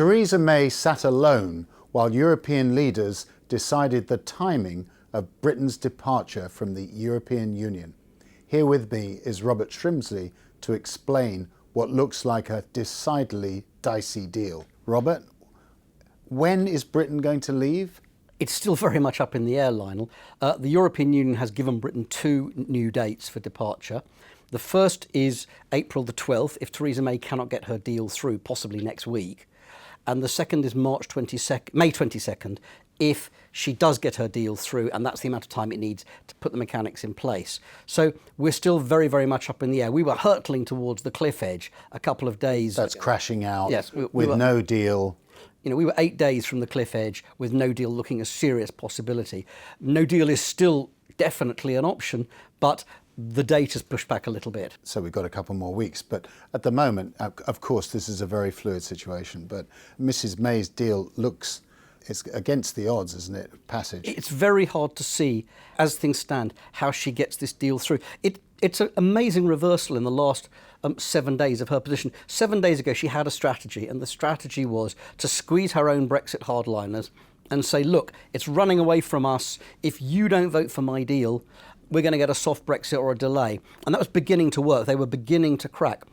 Theresa May sat alone while European leaders decided the timing of Britain's departure from the European Union. Here with me is Robert Shrimsley to explain what looks like a decidedly dicey deal. Robert, when is Britain going to leave? It's still very much up in the air, Lionel. The European Union has given Britain two new dates for departure. The first is April the 12th, if Theresa May cannot get her deal through, possibly next week. And the second is May 22nd, if she does get her deal through, and that's the amount of time it needs to put the mechanics in place. So we're still very, very much up in the air. We were hurtling towards the cliff edge a couple of days That's ago. crashing out Yes, with no deal. You know, we were 8 days from the cliff edge with no deal looking a serious possibility. No deal is still definitely an option, but the date has pushed back a little bit. So we've got a couple more weeks. But at the moment, of course, this is a very fluid situation. But Mrs May's deal it's against the odds, isn't it? Passage. It's very hard to see, as things stand, how she gets this deal through. It's an amazing reversal in the last 7 days of her position. 7 days ago, she had a strategy, and the strategy was to squeeze her own Brexit hardliners and say, look, it's running away from us. If you don't vote for my deal, we're going to get a soft Brexit or a delay. And that was beginning to work. They were beginning to crack.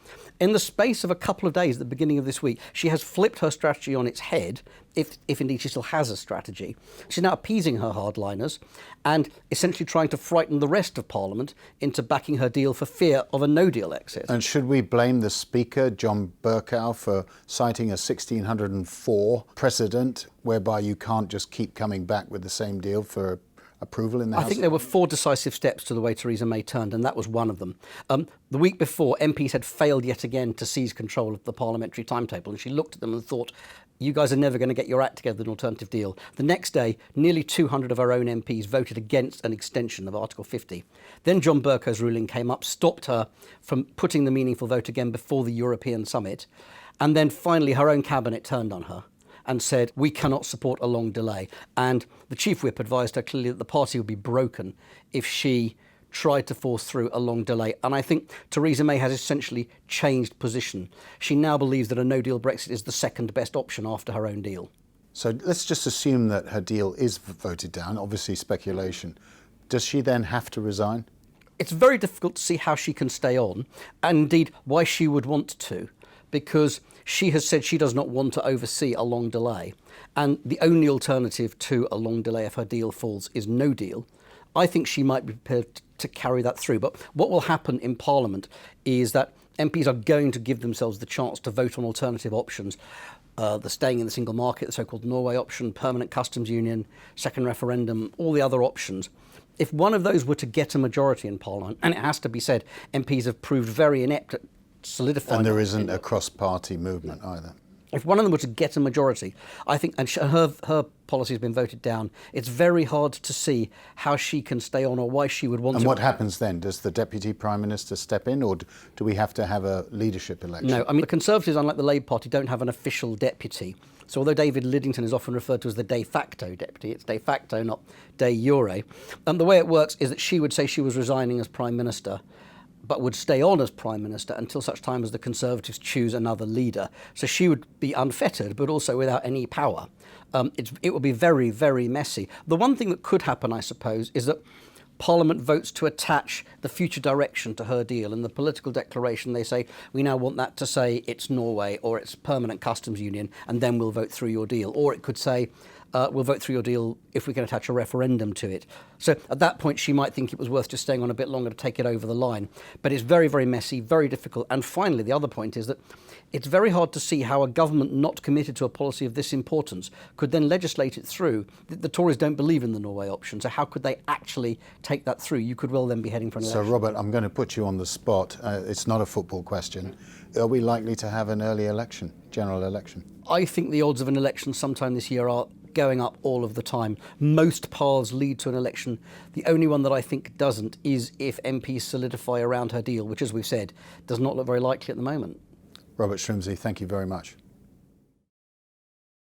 In the space of a couple of days at the beginning of this week, she has flipped her strategy on its head, if indeed she still has a strategy. She's now appeasing her hardliners and essentially trying to frighten the rest of Parliament into backing her deal for fear of a no-deal exit. And should we blame the Speaker, John Bercow, for citing a 1604 precedent whereby you can't just keep coming back with the same deal for approval in the House? I think there were 4 decisive steps to the way Theresa May turned, and that was one of them. The week before, MPs had failed yet again to seize control of the parliamentary timetable, and she looked at them and thought, you guys are never going to get your act together with an alternative deal. The next day, nearly 200 of her own MPs voted against an extension of Article 50. Then John Bercow's ruling came up, stopped her from putting the meaningful vote again before the European summit, and then finally her own cabinet turned on her and said, we cannot support a long delay. And the Chief Whip advised her clearly that the party would be broken if she tried to force through a long delay. And I think Theresa May has essentially changed position. She now believes that a no-deal Brexit is the second best option after her own deal. So let's just assume that her deal is voted down, obviously speculation. Does she then have to resign? It's very difficult to see how she can stay on, and indeed why she would want to, because she has said she does not want to oversee a long delay. And the only alternative to a long delay if her deal falls is no deal. I think she might be prepared to carry that through. But what will happen in Parliament is that MPs are going to give themselves the chance to vote on alternative options. The staying in the single market, the so-called Norway option, permanent customs union, second referendum, all the other options. If one of those were to get a majority in Parliament, and it has to be said, MPs have proved very inept at solidifying. And there isn't a cross-party movement either. If one of them were to get a majority, I think, and her policy has been voted down, it's very hard to see how she can stay on or why she would want to. And what happens then? Does the Deputy Prime Minister step in, or do we have to have a leadership election? No, I mean, the Conservatives, unlike the Labour Party, don't have an official deputy. So although David Lidington is often referred to as the de facto deputy, it's de facto, not de jure. The way it works is that she would say she was resigning as Prime Minister, but would stay on as Prime Minister until such time as the Conservatives choose another leader. So she would be unfettered, but also without any power. It would be very, very messy. The one thing that could happen, I suppose, is that Parliament votes to attach the future direction to her deal. In the political declaration, they say, we now want that to say it's Norway or it's permanent customs union, and then we'll vote through your deal. Or it could say, we'll vote through your deal if we can attach a referendum to it. So at that point, she might think it was worth just staying on a bit longer to take it over the line. But it's very, very messy, very difficult. And finally, the other point is that it's very hard to see how a government not committed to a policy of this importance could then legislate it through. The Tories don't believe in the Norway option, so how could they actually take that through? You could well then be heading for an election. So, Robert, I'm going to put you on the spot. It's not a football question. Are we likely to have an early election, general election? I think the odds of an election sometime this year are going up all of the time. Most paths lead to an election. The only one that I think doesn't is if MPs solidify around her deal, which, as we've said, does not look very likely at the moment. Robert Shrimsley, thank you very much.